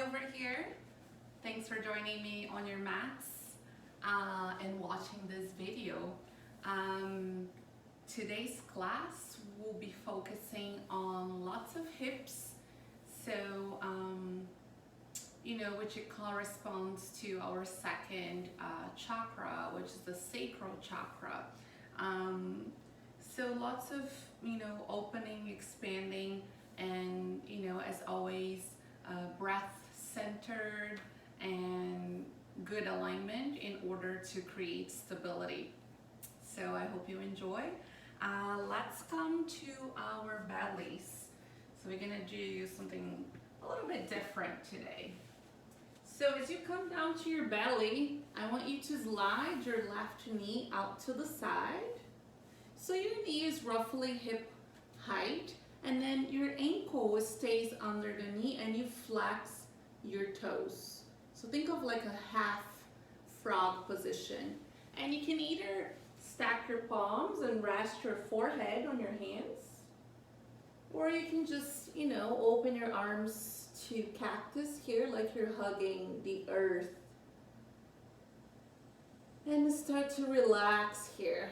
over here. Thanks for joining me on your mats and watching this video. Today's class will be focusing on lots of hips, so which it corresponds to our second chakra, which is the sacral chakra. So lots of opening, expanding, and as always, breath centered and good alignment in order to create stability. So I hope you enjoy. Let's come to our bellies. So we're gonna do something a little bit different today. So as you come down to your belly, I want you to slide your left knee out to the side. So your knee is roughly hip height, and then your ankle stays under the knee and you flex your toes. So think of like a half frog position. And you can either stack your palms and rest your forehead on your hands, or you can just, open your arms to cactus here like you're hugging the earth. And start to relax here.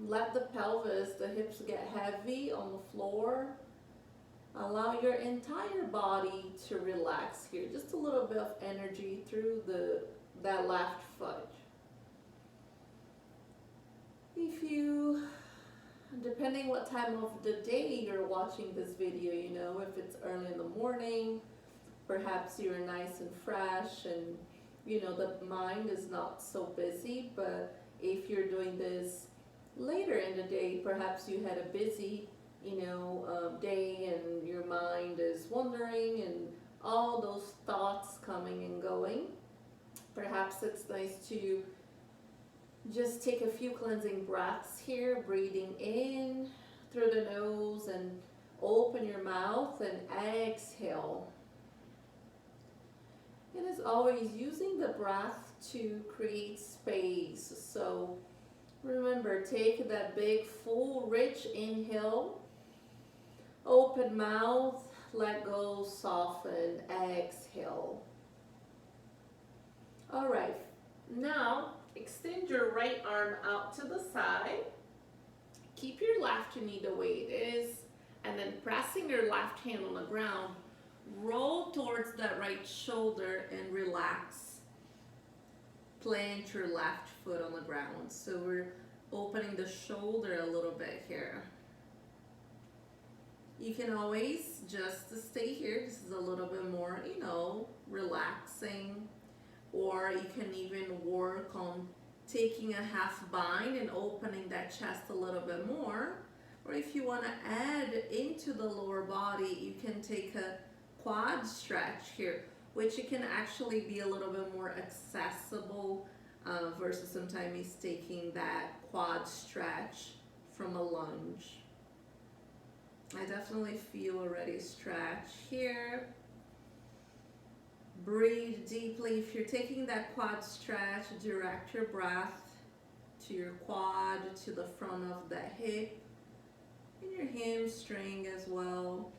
Let the pelvis, the hips get heavy on the floor. Allow your entire body to relax here. Just a little bit of energy through that left foot. If you, depending what time of the day you're watching this video, if it's early in the morning, perhaps you're nice and fresh and the mind is not so busy. But if you're doing this later in the day, perhaps you had a busy day and your mind is wandering and all those thoughts coming and going. Perhaps it's nice to just take a few cleansing breaths here, breathing in through the nose and open your mouth and exhale. And as always, using the breath to create space. So remember, take that big, full, rich inhale. Open mouth, let go, soften, exhale. All right, now extend your right arm out to the side. Keep your left knee the way it is, and then pressing your left hand on the ground, roll towards that right shoulder and relax. Plant your left foot on the ground. So we're opening the shoulder a little bit here. You can always just stay here. This is a little bit more, relaxing. Or you can even work on taking a half bind and opening that chest a little bit more. Or if you want to add into the lower body, you can take a quad stretch here, which it can actually be a little bit more accessible versus sometimes taking that quad stretch from a lunge. I definitely feel already stretch here. Breathe deeply. If you're taking that quad stretch, direct your breath to your quad, to the front of the hip, and your hamstring as well.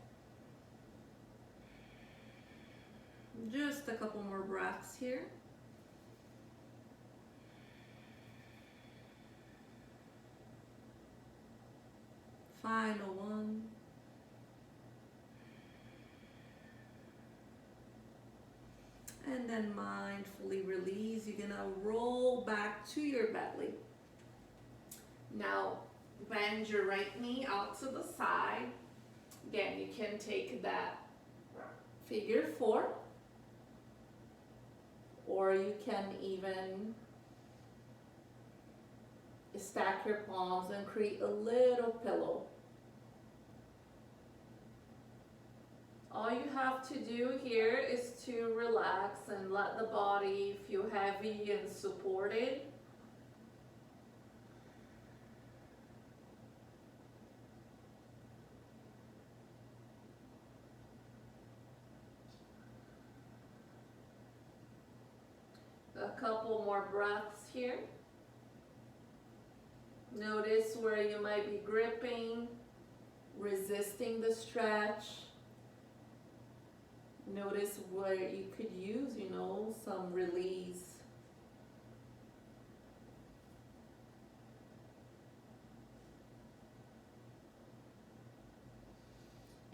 Just a couple more breaths here. Final one. And then mindfully release. You're gonna roll back to your belly. Now bend your right knee out to the side. Again, you can take that figure four, or you can even stack your palms and create a little pillow. All you have to do here is to relax and let the body feel heavy and supported. A couple more breaths here. Notice where you might be gripping, resisting the stretch. Notice where you could use, some release.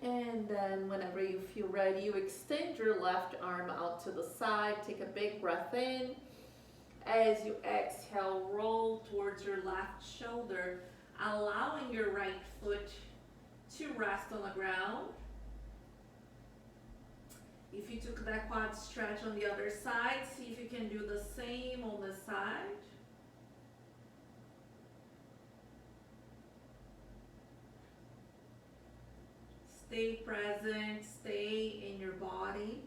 And then whenever you feel ready, you extend your left arm out to the side. Take a big breath in. As you exhale, roll towards your left shoulder, allowing your right foot to rest on the ground. If you took that quad stretch on the other side, see if you can do the same on this side. Stay present, stay in your body.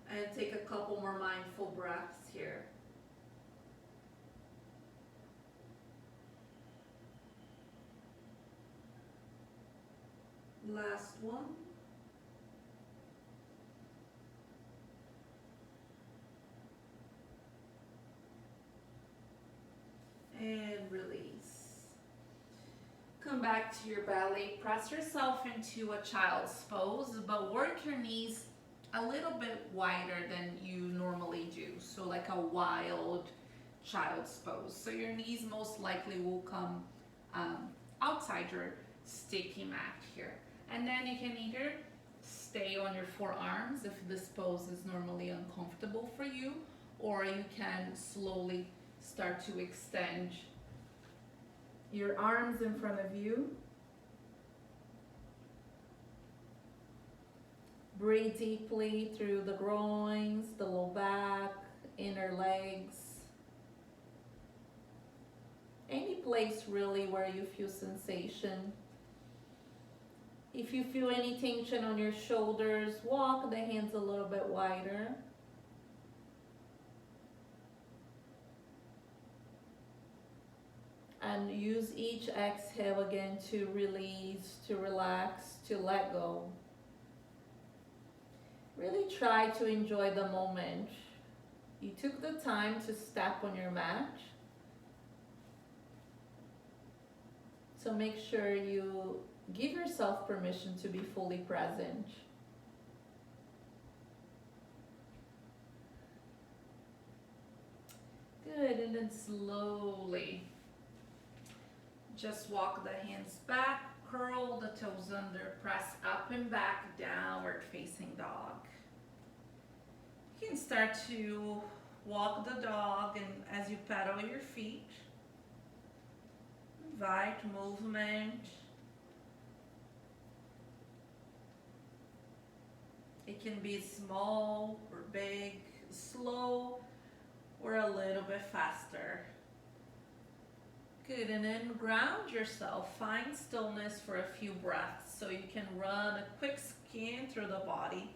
And take a couple more mindful breaths here. Last one. And release. Come back to your belly. Press yourself into a child's pose, but work your knees a little bit wider than you normally do. So like a wild child's pose. So your knees most likely will come outside your sticky mat here. And then you can either stay on your forearms if this pose is normally uncomfortable for you, or you can slowly start to extend your arms in front of you. Breathe deeply through the groins, the low back, inner legs. Any place really where you feel sensation. If you feel any tension on your shoulders, walk the hands a little bit wider. And use each exhale again to release, to relax, to let go. Really try to enjoy the moment. You took the time to step on your mat. So make sure you give yourself permission to be fully present. Good, and then slowly just walk the hands back, curl the toes under, press up and back, downward facing dog. You can start to walk the dog, and as you pedal your feet, invite movement. It can be small or big, slow or a little bit faster. Good, and then ground yourself. Find stillness for a few breaths so you can run a quick scan through the body.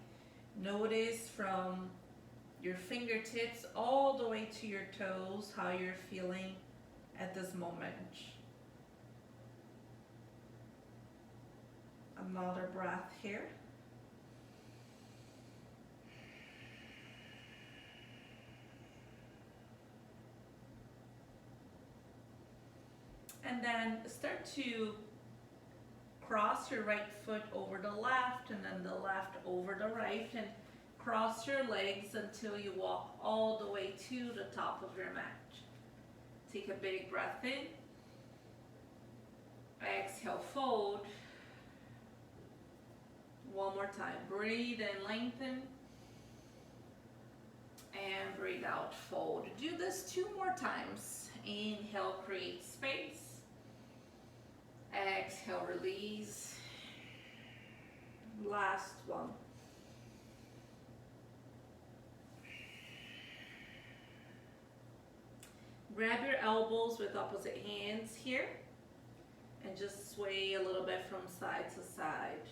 Notice from your fingertips all the way to your toes how you're feeling at this moment. Another breath here. And then start to cross your right foot over the left, and then the left over the right, and cross your legs until you walk all the way to the top of your mat. Take a big breath in. Exhale, fold. One more time. Breathe in, lengthen. And breathe out, fold. Do this 2 more times. Inhale, create space. Exhale, release. Last one. Grab your elbows with opposite hands here and just sway a little bit from side to side.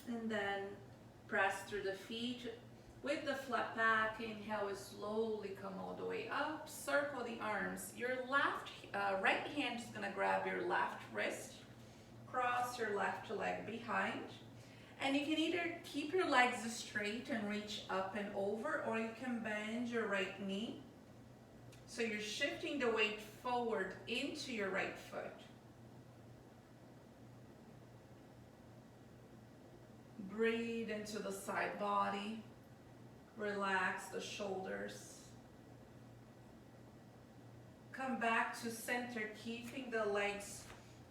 And then press through the feet with the flat back. Inhale, slowly come all the way up. Circle the arms. Your right hand is gonna grab your left wrist. Cross your left leg behind. And you can either keep your legs straight and reach up and over, or you can bend your right knee. So you're shifting the weight forward into your right foot. Breathe into the side body. Relax the shoulders. Come back to center, keeping the legs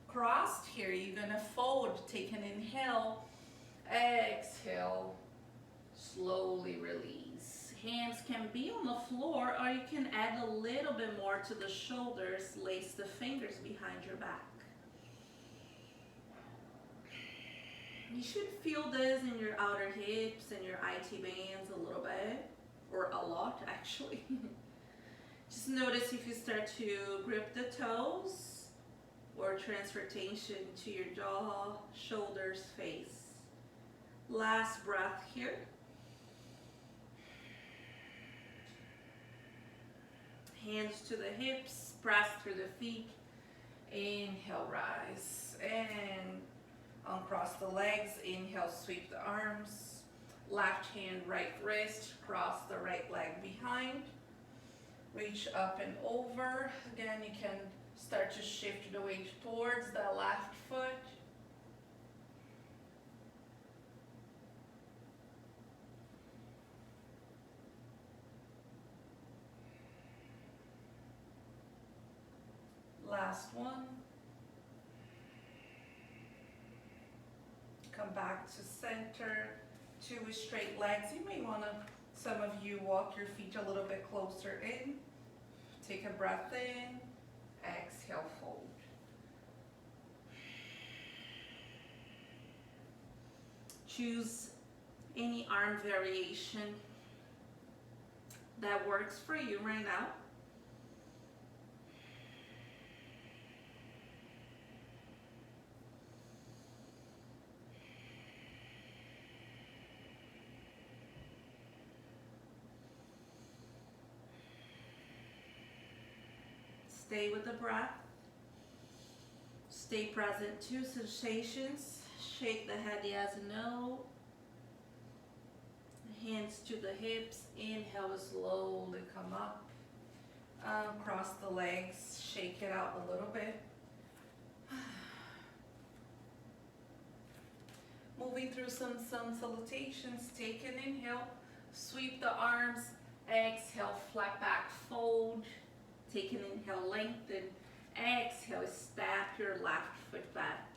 crossed here. You're gonna fold, take an inhale, exhale, slowly release. Hands can be on the floor, or you can add a little bit more to the shoulders. Lace the fingers behind your back. You should feel this in your outer hips and your IT bands a little bit, or a lot actually. Just notice if you start to grip the toes or transfer tension to your jaw, shoulders, face. Last breath here. Hands to the hips, press through the feet. Inhale, rise. And uncross the legs. Inhale, sweep the arms. Left hand, right wrist. Cross the right leg behind. Reach up and over. Again, you can start to shift the weight towards the left foot. Last one. Come back to center. Two straight legs. You may want to, some of you, walk your feet a little bit closer in. Take a breath in. Exhale, fold. Choose any arm variation that works for you right now. Stay with the breath. Stay present to sensations. Shake the head yes and no. Hands to the hips. Inhale, slowly come up. Cross the legs. Shake it out a little bit. Moving through some salutations. Take an inhale. Sweep the arms. Exhale, flat back fold. Take an inhale, lengthen. Exhale, step your left foot back.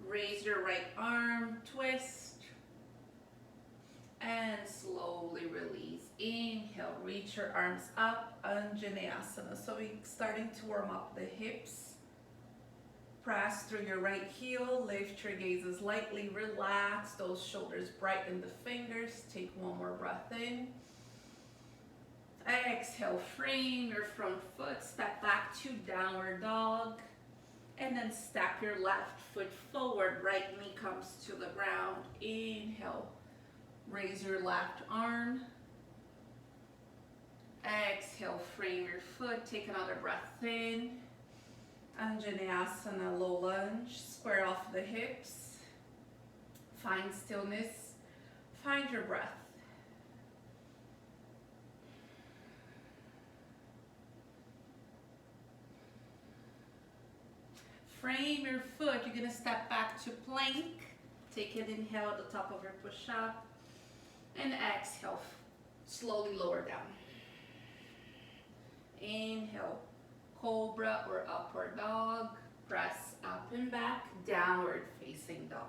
Raise your right arm, twist. And slowly release. Inhale, reach your arms up, Anjaneyasana. So we're starting to warm up the hips. Press through your right heel, lift your gazes lightly, relax those shoulders, brighten the fingers. Take one more breath in. Exhale, frame your front foot, step back to downward dog, and then step your left foot forward, right knee comes to the ground. Inhale, raise your left arm. Exhale, frame your foot, take another breath in. Anjaneyasana, low lunge, square off the hips. Find stillness, find your breath. Frame your foot, you're gonna step back to plank. Take an inhale at the top of your push-up. And exhale, slowly lower down. Inhale, cobra or upward dog. Press up and back, downward facing dog.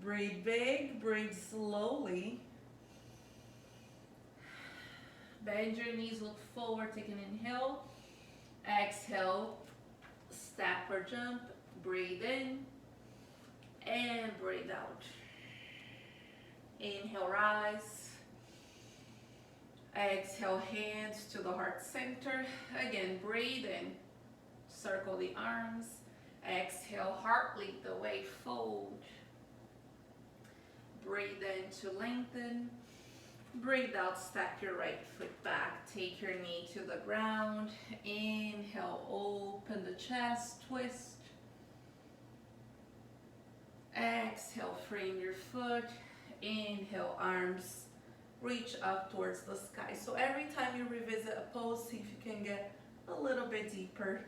Breathe big, breathe slowly. Bend your knees, look forward, take an inhale. Exhale, step or jump, breathe in and breathe out. Inhale, rise. Exhale, hands to the heart center. Again, breathe in, circle the arms. Exhale, heart lead the way, fold. Breathe in to lengthen. Breathe out, step your right foot back. Take your knee to the ground. Inhale, open the chest, twist. Exhale, frame your foot. Inhale, arms reach up towards the sky. So every time you revisit a pose, see if you can get a little bit deeper.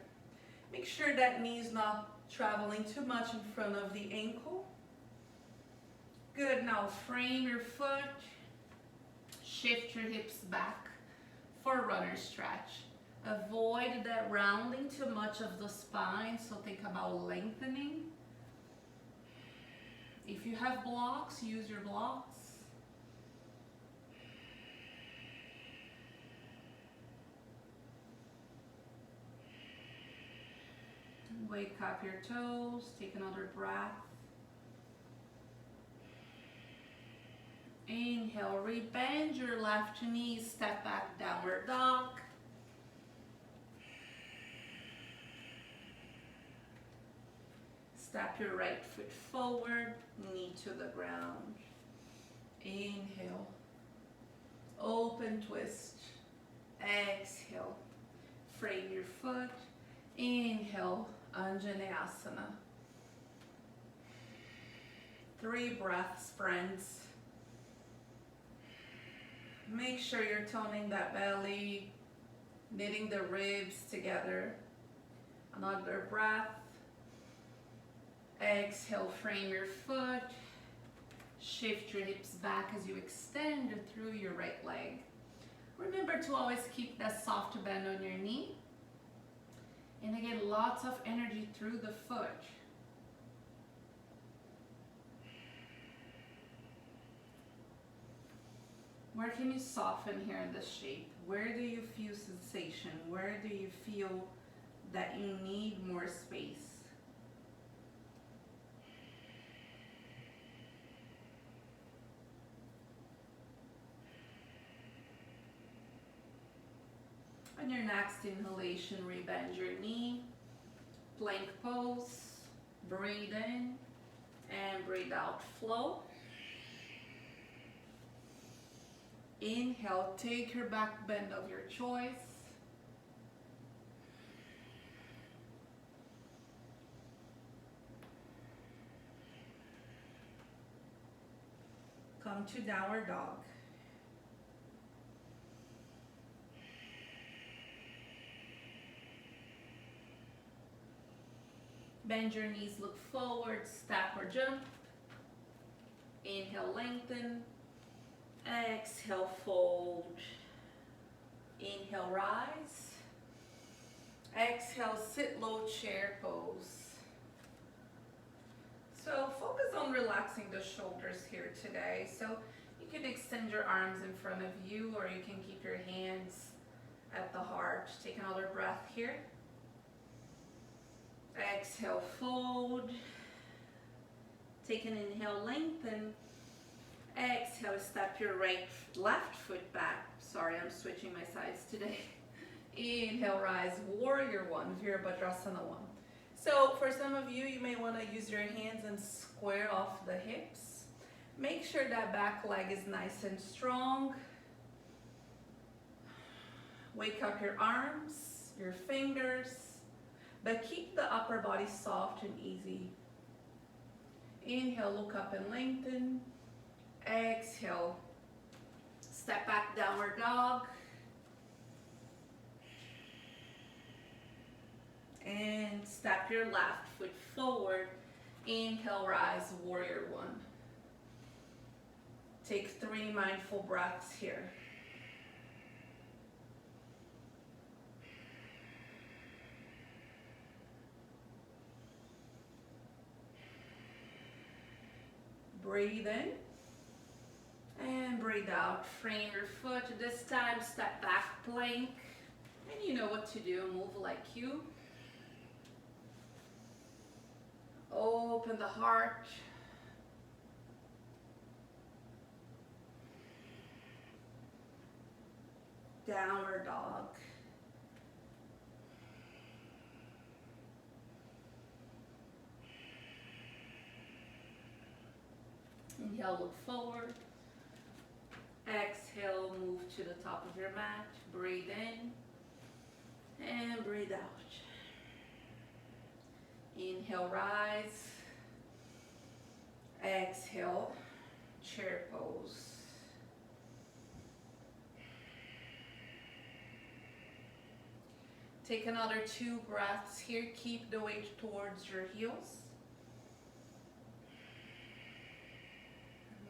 Make sure that knee is not traveling too much in front of the ankle. Good, now frame your foot. Shift your hips back for a runner stretch. Avoid that rounding too much of the spine, so think about lengthening. If you have blocks, use your blocks. Wake up your toes, take another breath. Inhale, rebend your left knee, step back, downward dog. Step your right foot forward, knee to the ground. Inhale, open twist. Exhale, frame your foot. Inhale, Anjaneyasana. 3 breaths, friends. Make sure you're toning that belly, knitting the ribs together. Another breath. Exhale, frame your foot. Shift your hips back as you extend through your right leg. Remember to always keep that soft bend on your knee. And again, lots of energy through the foot. Where can you soften here in this shape? Where do you feel sensation? Where do you feel that you need more space? On your next inhalation, rebend your knee, plank pose, breathe in and breathe out, flow. Inhale, take your back bend of your choice. Come to downward dog. Bend your knees, look forward, step or jump. Inhale, lengthen. Exhale, fold. Inhale, rise. Exhale, sit low chair pose. So focus on relaxing the shoulders here today. So you can extend your arms in front of you, or you can keep your hands at the heart. Take another breath here. Exhale, fold. Take an inhale, lengthen. Exhale, step your left foot back. Sorry, I'm switching my sides today. Inhale, rise, warrior one, Virabhadrasana 1. So for some of you, you may want to use your hands and square off the hips. Make sure that back leg is nice and strong. Wake up your arms, your fingers, but keep the upper body soft and easy. Inhale, look up and lengthen. Exhale, step back, downward dog. And step your left foot forward. Inhale, rise, warrior one. Take 3 mindful breaths here. Breathe in and breathe out. Frame your foot. This time, step back, plank. And you know what to do. Move like you. Open the heart. Downward dog. Inhale, look forward. Exhale. exhale, move to the top of your mat. Breathe in and breathe out. Inhale, rise. Exhale, chair pose. Take another 2 breaths here. Keep the weight towards your heels.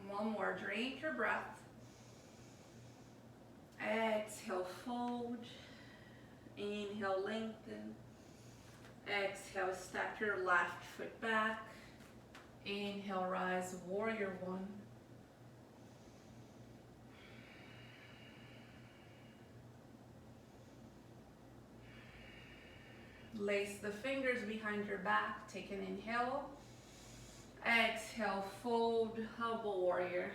One more. Drink your breath. Exhale, fold. Inhale, lengthen. Exhale, step your left foot back. Inhale, rise, warrior one. Lace the fingers behind your back. Take an inhale. Exhale, fold, humble warrior.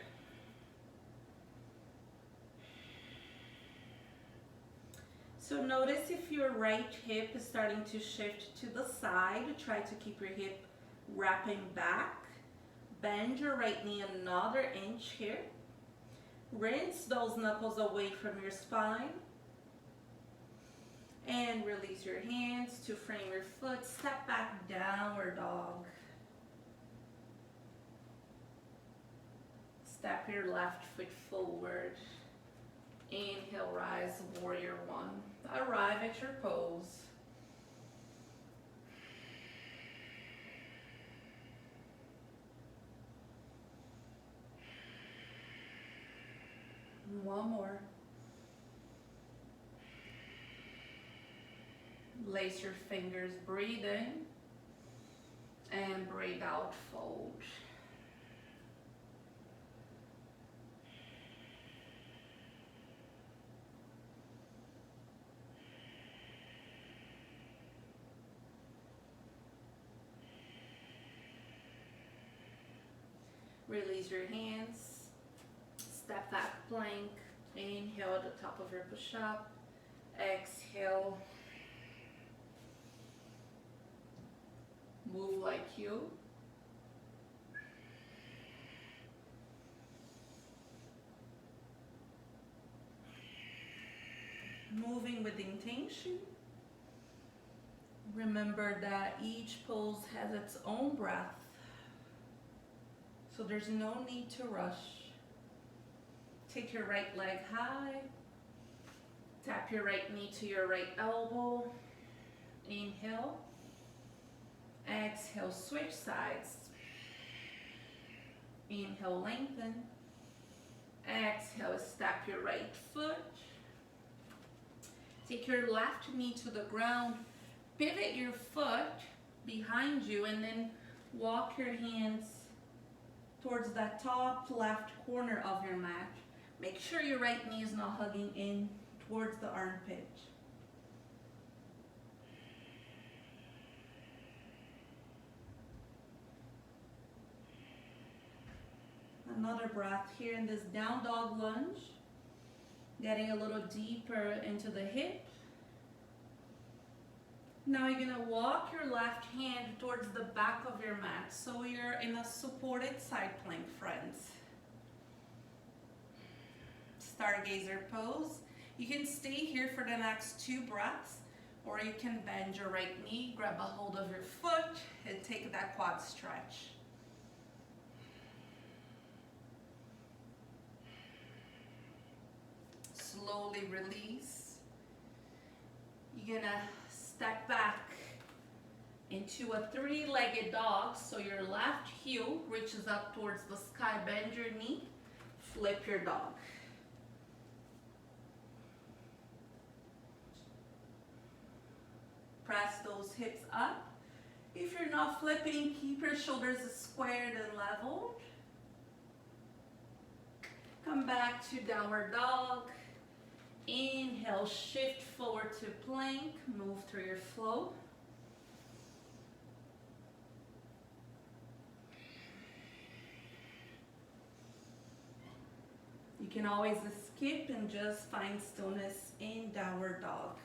So notice if your right hip is starting to shift to the side. Try to keep your hip wrapping back. Bend your right knee another inch here. Rinse those knuckles away from your spine. And release your hands to frame your foot. Step back, downward dog. Step your left foot forward. Inhale, rise, warrior one. Arrive at your pose. One more. Lace your fingers, breathe in and breathe out, fold. Release your hands, step back plank, inhale at the top of your push-up, exhale, move like you. Moving with intention. Remember that each pose has its own breath. So there's no need to rush. Take your right leg high. Tap your right knee to your right elbow. Inhale. Exhale, switch sides. Inhale, lengthen. Exhale, step your right foot. Take your left knee to the ground. Pivot your foot behind you and then walk your hands towards that top left corner of your mat. Make sure your right knee is not hugging in towards the armpit. Another breath here in this down dog lunge. Getting a little deeper into the hip. Now you're gonna walk your left hand towards the back of your mat. So you're in a supported side plank, friends. Stargazer pose. You can stay here for the next 2 breaths, or you can bend your right knee, grab a hold of your foot, and take that quad stretch. Slowly release. You're gonna step back into a 3-legged dog. So your left heel reaches up towards the sky. Bend your knee. Flip your dog. Press those hips up. If you're not flipping, keep your shoulders squared and leveled. Come back to downward dog. Inhale, shift forward to plank, move through your flow. You can always skip and just find stillness in downward dog.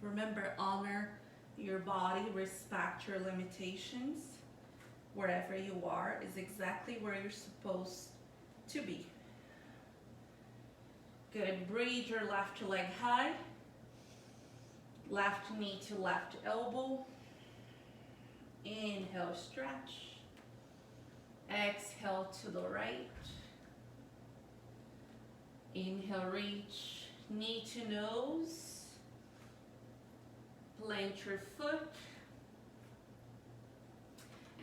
Remember, honor your body, respect your limitations. Wherever you are is exactly where you're supposed to be. Good, breathe your left leg high. Left knee to left elbow. Inhale, stretch. Exhale to the right. Inhale, reach knee to nose. Plant your foot.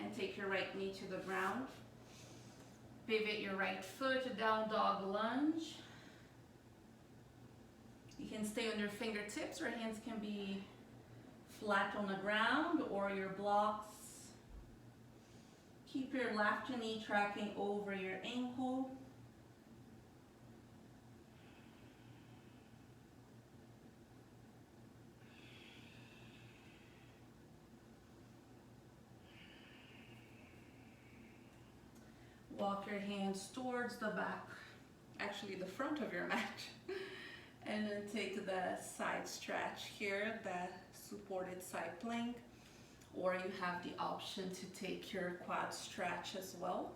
And take your right knee to the ground. Pivot your right foot, down dog lunge. You can stay on your fingertips, or hands can be flat on the ground or your blocks. Keep your left knee tracking over your ankle. Walk your hands towards the back, actually the front of your mat. And then take the side stretch here, the supported side plank. Or you have the option to take your quad stretch as well.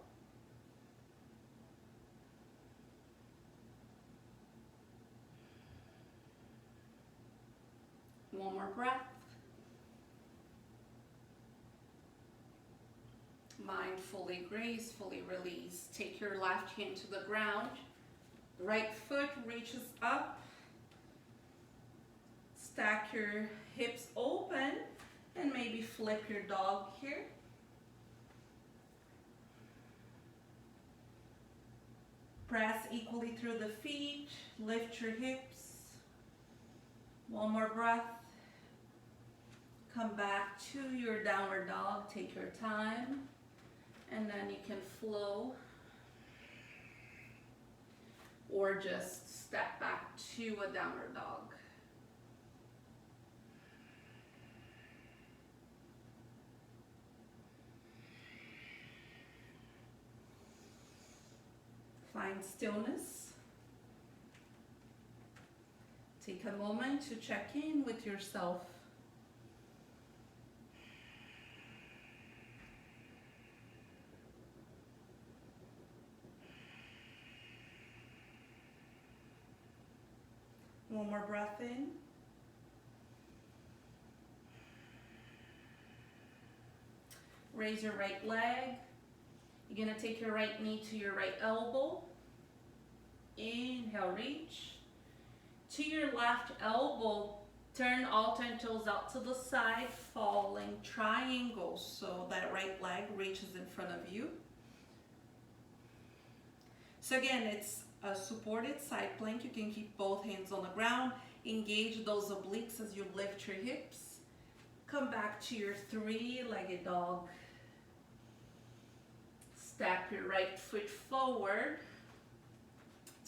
One more breath. Mindfully, gracefully release. Take your left hand to the ground. Right foot reaches up. Stack your hips open and maybe flip your dog here. Press equally through the feet. Lift your hips. One more breath. Come back to your downward dog. Take your time. And then you can flow or just step back to a downward dog. Find stillness. Take a moment to check in with yourself. One more breath in. Raise your right leg. You're going to take your right knee to your right elbow. Inhale, reach. To your left elbow, turn all 10 toes out to the side, falling triangles so that right leg reaches in front of you. So again, it's a supported side plank. You can keep both hands on the ground. Engage those obliques as you lift your hips. Come back to your three-legged dog. Step your right foot forward.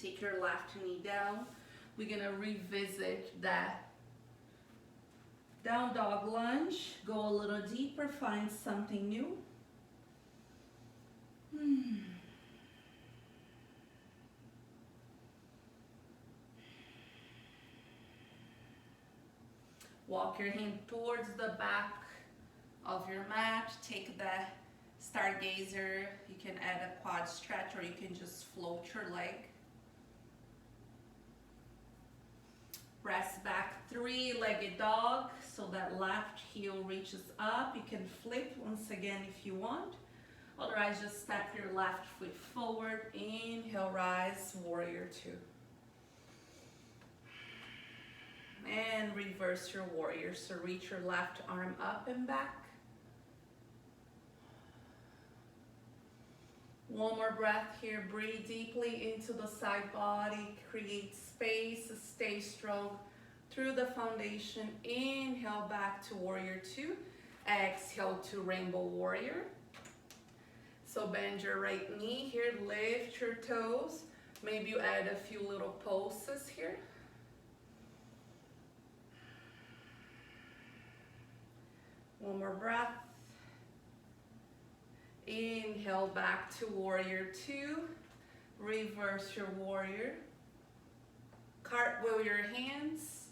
Take your left knee down. We're gonna revisit that down dog lunge. Go a little deeper, find something new. Walk your hand towards the back of your mat. Take the stargazer. You can add a quad stretch or you can just float your leg. Press back, three-legged dog, so that left heel reaches up. You can flip once again if you want. Otherwise, just step your left foot forward. Inhale, rise, warrior two. And reverse your warrior. So reach your left arm up and back. One more breath here. Breathe deeply into the side body. Create space. Stay strong through the foundation. Inhale back to warrior two. Exhale to rainbow warrior. So bend your right knee here. Lift your toes. Maybe you add a few little pulses here. One more breath. Inhale back to warrior two. Reverse your warrior. Cartwheel your hands.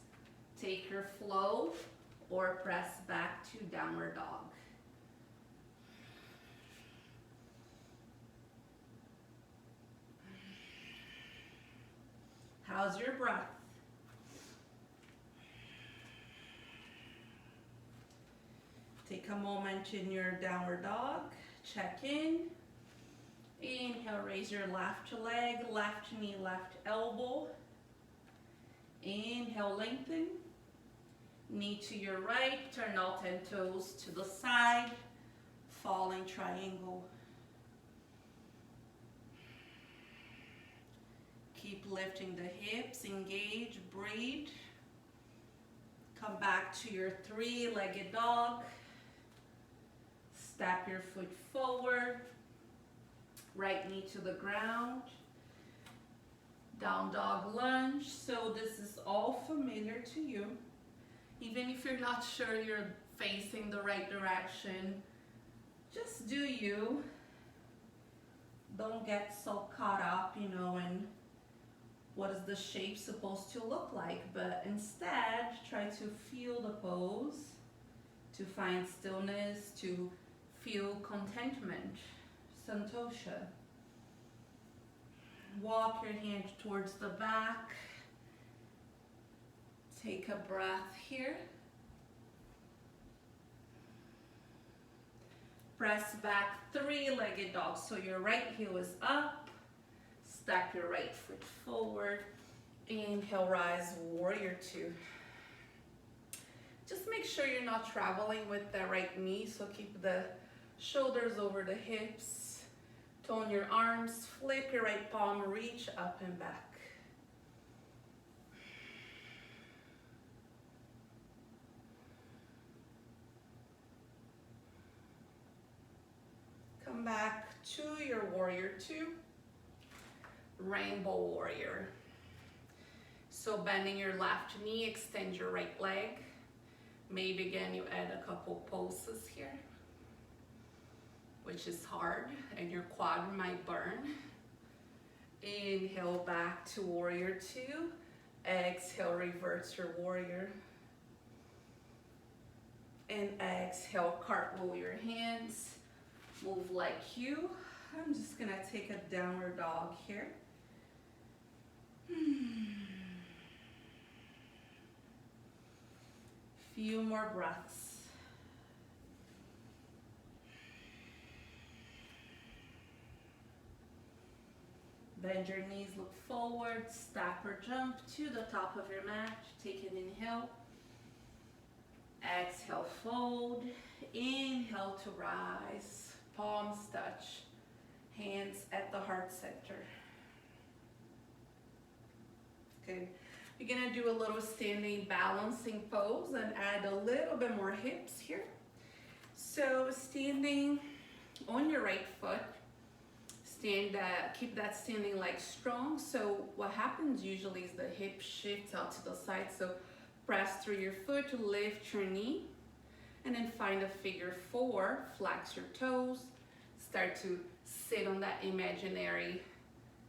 Take your flow or press back to downward dog. How's your breath? Take a moment in your downward dog. Check in. Inhale, raise your left leg, left knee, left elbow. Inhale, lengthen. Knee to your right, turn all 10 toes to the side. Falling triangle. Keep lifting the hips, engage, breathe. Come back to your three-legged dog. Step your foot forward. Right knee to the ground. Down dog lunge. So this is all familiar to you. Even if you're not sure you're facing the right direction, just do you. Don't get so caught up, in what is the shape supposed to look like, but instead try to feel the pose, to find stillness, to feel contentment, santosha. Walk your hand towards the back. Take a breath here. Press back, three-legged dog. So your right heel is up. Step your right foot forward. Inhale, rise, warrior two. Just make sure you're not traveling with the right knee, so keep the shoulders over the hips. Tone your arms, flip your right palm, reach up and back. Come back to your warrior two, rainbow warrior. So bending your left knee, extend your right leg. Maybe again you add a couple pulses here, which is hard, and your quad might burn. Inhale back to warrior two. Exhale, reverse your warrior. And exhale, cartwheel your hands. Move like you. I'm just gonna take a downward dog here. Few more breaths. Bend your knees, look forward, step or jump to the top of your mat. Take an inhale. Exhale, fold. Inhale to rise. Palms touch, hands at the heart center. Okay, we're gonna do a little standing balancing pose and add a little bit more hips here. So standing on your right foot, keep that standing leg strong. So what happens usually is the hip shifts out to the side. So press through your foot to lift your knee. And then find a figure four, flex your toes, start to sit on that imaginary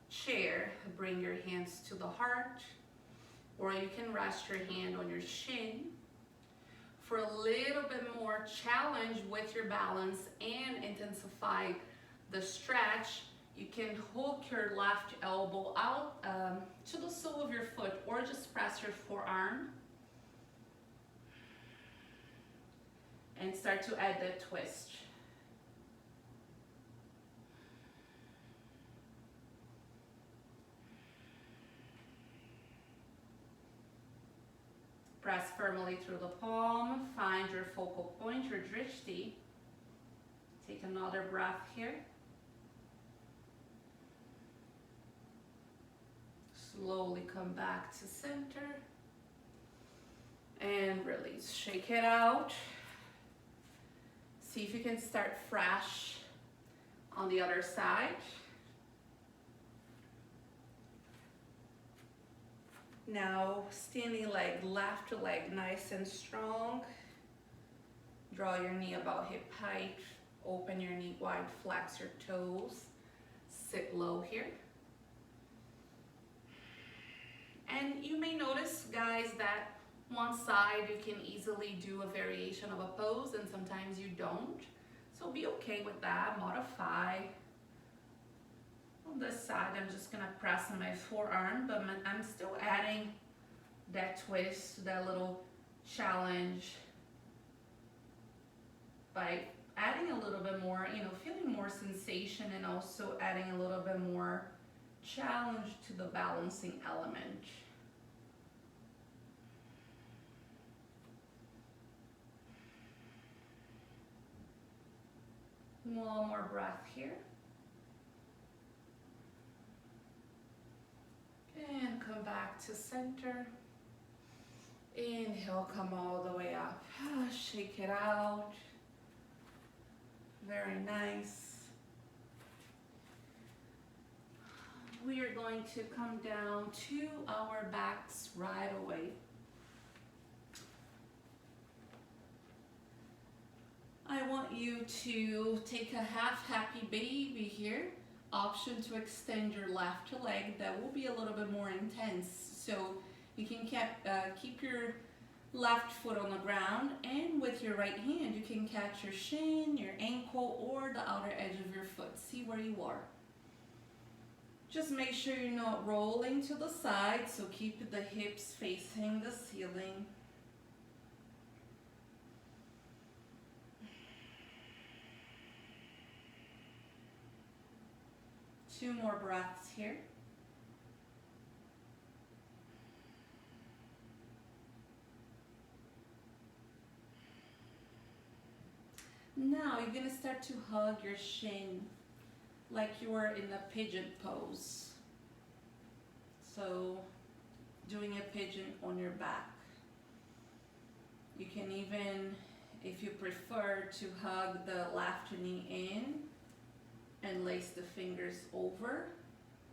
chair, bring your hands to the heart, or you can rest your hand on your shin. For a little bit more challenge with your balance and intensify the stretch, you can hook your left elbow out to the sole of your foot, or just press your forearm. And start to add the twist. Press firmly through the palm. Find your focal point, your drishti. Take another breath here. Slowly come back to center. And release. Shake it out. See if you can start fresh on the other side. Now, standing leg, left leg nice and strong. Draw your knee about hip height. Open your knee wide, flex your toes. Sit low here. And you may notice, guys, that one side you can easily do a variation of a pose and sometimes you don't. So be okay with that, modify. this side, I'm just gonna press on my forearm, but I'm still adding that twist, that little challenge by adding a little bit more, feeling more sensation and also adding a little bit more challenge to the balancing element. One more breath here. And come back to center. Inhale, come all the way up. Shake it out. Very nice. We are going to come down to our backs right away. I want you to take a half happy baby here. Option to extend your left leg. That will be a little bit more intense. So you can keep your left foot on the ground, and with your right hand you can catch your shin, your ankle, or the outer edge of your foot. See where you are. Just make sure you're not rolling to the side, so keep the hips facing the ceiling. Two more breaths here. Now you're gonna start to hug your shin like you were in a pigeon pose. So doing a pigeon on your back. You can even, if you prefer, to hug the left knee in and lace the fingers over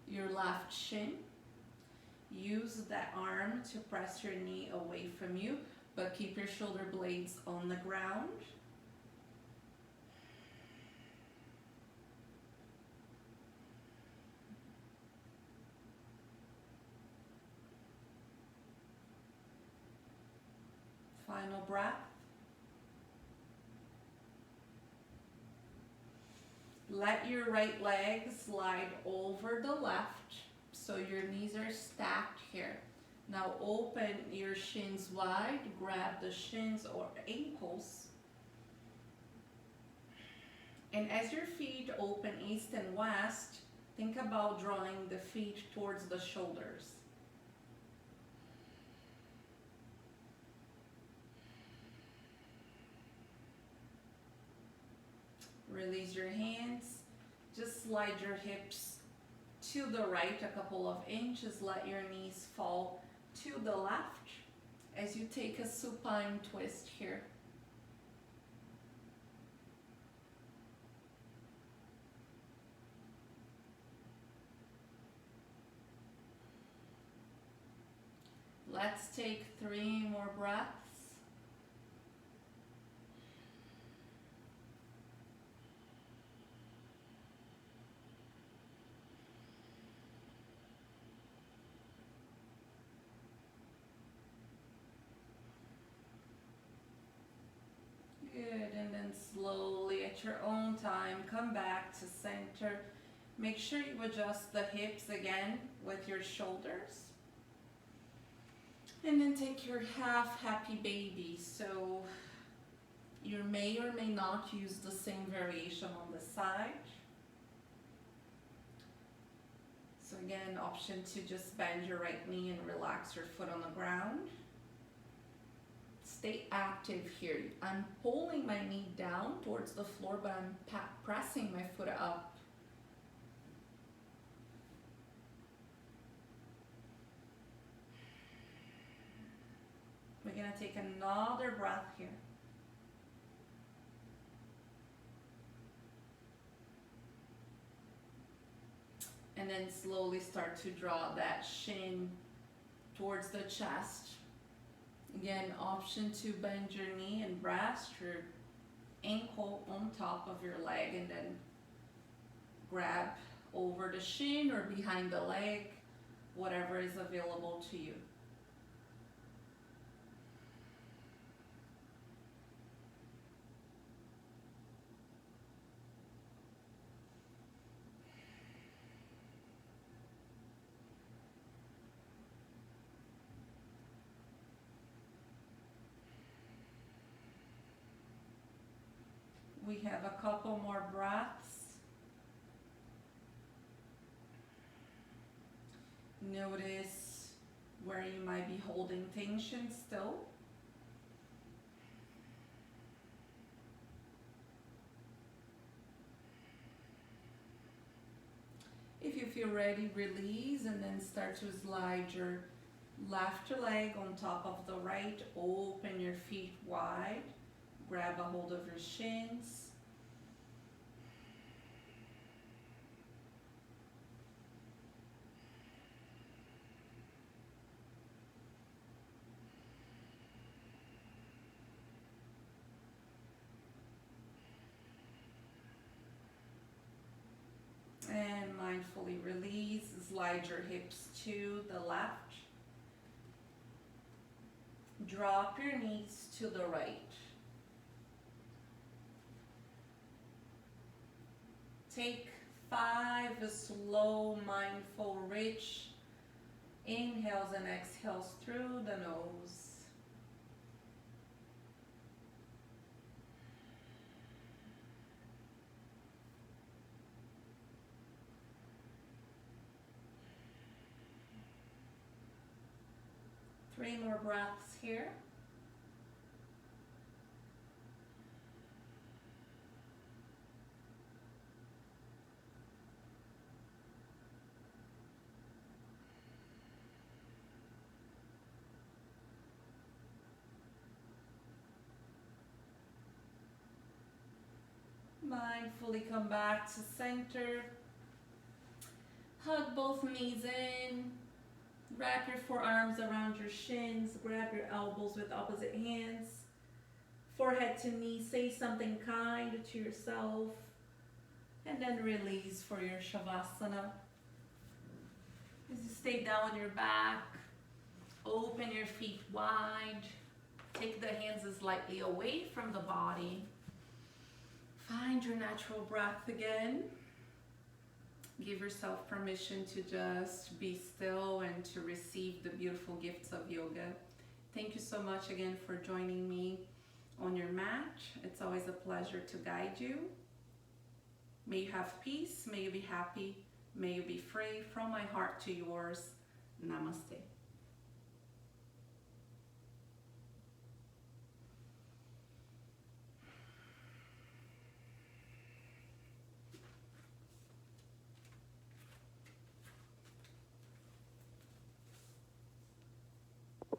your left shin. Use that arm to press your knee away from you, but keep your shoulder blades on the ground. Final breath. Let your right leg slide over the left, so your knees are stacked here. Now open your shins wide, grab the shins or ankles. And as your feet open east and west, think about drawing the feet towards the shoulders. Release your hands. Just slide your hips to the right a couple of inches. Let your knees fall to the left as you take a supine twist here. Let's take 3 more breaths. Good, and then slowly at your own time, come back to center. Make sure you adjust the hips again with your shoulders. And then take your half happy baby. So you may or may not use the same variation on the side. So again, option to just bend your right knee and relax your foot on the ground. Stay active here. I'm pulling my knee down towards the floor, but I'm pressing my foot up. We're gonna take another breath here. And then slowly start to draw that shin towards the chest. Again, option to bend your knee and rest your ankle on top of your leg, and then grab over the shin or behind the leg, whatever is available to you. have a couple more breaths. Notice where you might be holding tension still. If you feel ready, release and then start to slide your left leg on top of the right. Open your feet wide. Grab a hold of your shins. And mindfully release. Slide your hips to the left. Drop your knees to the right. Take 5 slow, mindful, rich inhales and exhales through the nose. Three more breaths here. Mindfully come back to center. Hug both knees in. Wrap your forearms around your shins. Grab your elbows with opposite hands. Forehead to knee. Say something kind to yourself. And then release for your Shavasana. As you stay down on your back, open your feet wide. Take the hands slightly away from the body. Find your natural breath again. Give yourself permission to just be still and to receive the beautiful gifts of yoga. Thank you so much again for joining me on your mat. It's always a pleasure to guide you. May you have peace, may you be happy, may you be free. From my heart to yours, namaste.